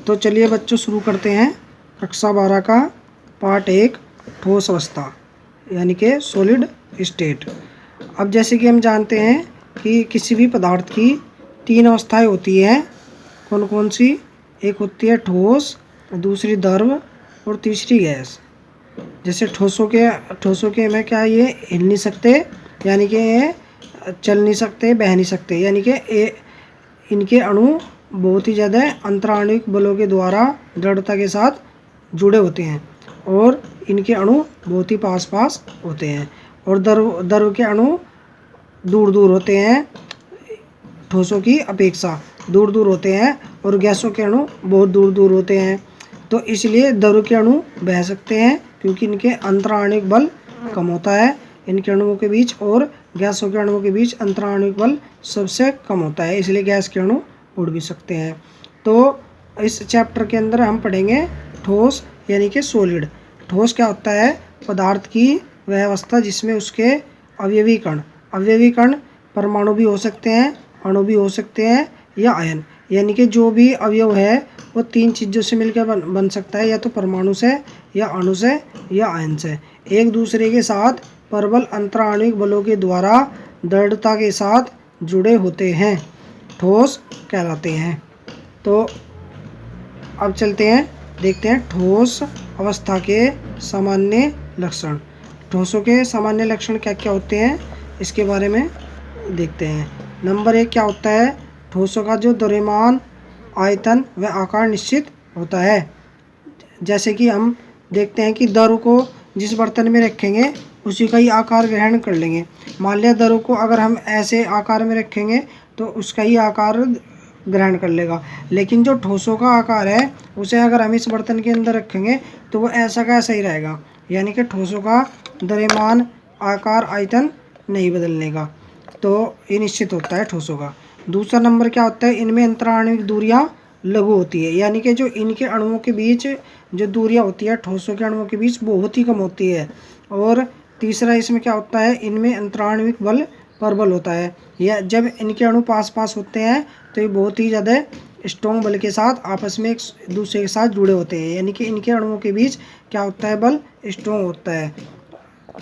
तो चलिए बच्चों शुरू करते हैं कक्षा 12 का पार्ट 1 ठोस अवस्था यानी कि सॉलिड स्टेट। अब जैसे कि हम जानते हैं कि किसी भी पदार्थ की 3 अवस्थाएं होती हैं। कौन कौन सी? एक होती है ठोस, दूसरी द्रव और तीसरी गैस। जैसे ठोसों के में क्या ये हिल नहीं सकते, यानी कि ये चल नहीं सकते, बह नहीं सकते, यानी कि इनके अणु बहुत ही ज़्यादा अंतराणविक बलों के द्वारा दृढ़ता के साथ जुड़े होते हैं और इनके अणु बहुत ही पास पास होते हैं। और द्रव के अणु दूर दूर होते हैं, ठोसों की अपेक्षा दूर दूर होते हैं, और गैसों के अणु बहुत दूर दूर होते हैं। तो इसलिए द्रव के अणु बह सकते हैं क्योंकि इनके अंतराणविक बल कम होता है इनके अणुओं के बीच, और गैसों के अणुओं के बीच अंतराणविक बल सबसे कम होता है, इसलिए गैस के अणु उड़ भी सकते हैं। तो इस चैप्टर के अंदर हम पढ़ेंगे ठोस यानी कि सॉलिड। ठोस क्या होता है? पदार्थ की वह अवस्था जिसमें उसके अवयवी कण परमाणु भी हो सकते हैं, अणु भी हो सकते हैं, या आयन, यानी कि जो भी अवयव है वो 3 चीज़ों से मिलकर बन सकता है, या तो परमाणु से, या अणु से, या आयन से। एक दूसरे के साथ प्रबल अंतराणविक बलों के द्वारा दृढ़ता के साथ जुड़े होते हैं, ठोस कहलाते हैं। तो अब चलते हैं, देखते हैं ठोस अवस्था के सामान्य लक्षण। ठोसों के सामान्य लक्षण क्या क्या होते हैं इसके बारे में देखते हैं। नंबर 1 क्या होता है? ठोसों का जो द्रव्यमान, आयतन व आकार निश्चित होता है। जैसे कि हम देखते हैं कि द्रव को जिस बर्तन में रखेंगे उसी का ही आकार ग्रहण कर लेंगे। मान लिया द्रव को अगर हम ऐसे आकार में रखेंगे तो उसका ही आकार ग्रहण कर लेगा, लेकिन जो ठोसों का आकार है उसे अगर हम इस बर्तन के अंदर रखेंगे तो वो ऐसा का ऐसा ही रहेगा, यानी कि ठोसों का द्रव्यमान, आकार, आयतन नहीं बदलने का। तो ये निश्चित होता है ठोसों का। दूसरा नंबर क्या होता है? इनमें अंतराणविक दूरियां लघु होती है, यानी कि जो इनके अणुओं के बीच जो दूरियां होती है ठोसों के अणुओं के बीच बहुत ही कम होती है। और तीसरा इसमें क्या होता है? इनमें अंतराणविक बल प्रबल होता है, या जब इनके अणु पास पास होते हैं तो ये बहुत ही ज़्यादा स्ट्रॉन्ग बल के साथ आपस में एक दूसरे के साथ जुड़े होते हैं, यानी कि इनके अणुओं के बीच क्या होता है? बल स्ट्रॉन्ग होता है।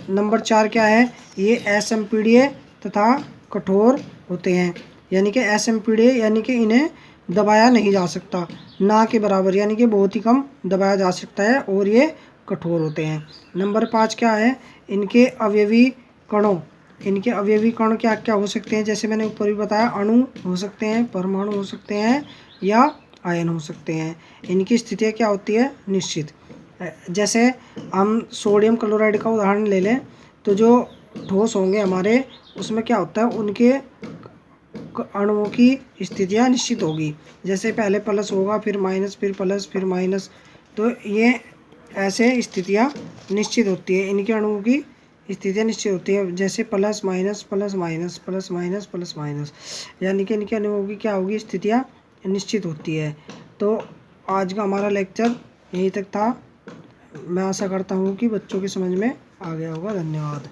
नंबर 4 क्या है? ये असंपीड्य तथा कठोर होते हैं, यानी कि असंपीड्य यानी कि इन्हें दबाया नहीं जा सकता, ना के बराबर, यानी कि बहुत ही कम दबाया जा सकता है, और ये कठोर होते हैं। नंबर 5 क्या है? इनके अवयवी कण क्या क्या हो सकते हैं? जैसे मैंने ऊपर भी बताया, अणु हो सकते हैं, परमाणु हो सकते हैं, या आयन हो सकते हैं। इनकी स्थितियाँ क्या होती है? निश्चित। जैसे हम सोडियम क्लोराइड का उदाहरण ले लें तो जो ठोस होंगे हमारे, उसमें क्या होता है? उनके अणुओं की स्थितियाँ निश्चित होगी। जैसे पहले प्लस होगा, फिर माइनस, फिर प्लस, फिर माइनस, तो ये ऐसे स्थितियाँ निश्चित होती है। इनके अणुओं की स्थितियाँ निश्चित होती है, जैसे plus minus plus minus plus minus plus minus, यानी कि इनके अणुओं की क्या होगी? स्थितियाँ निश्चित होती है। तो आज का हमारा लेक्चर यहीं तक था। मैं आशा करता हूँ कि बच्चों की समझ में आ गया होगा। धन्यवाद।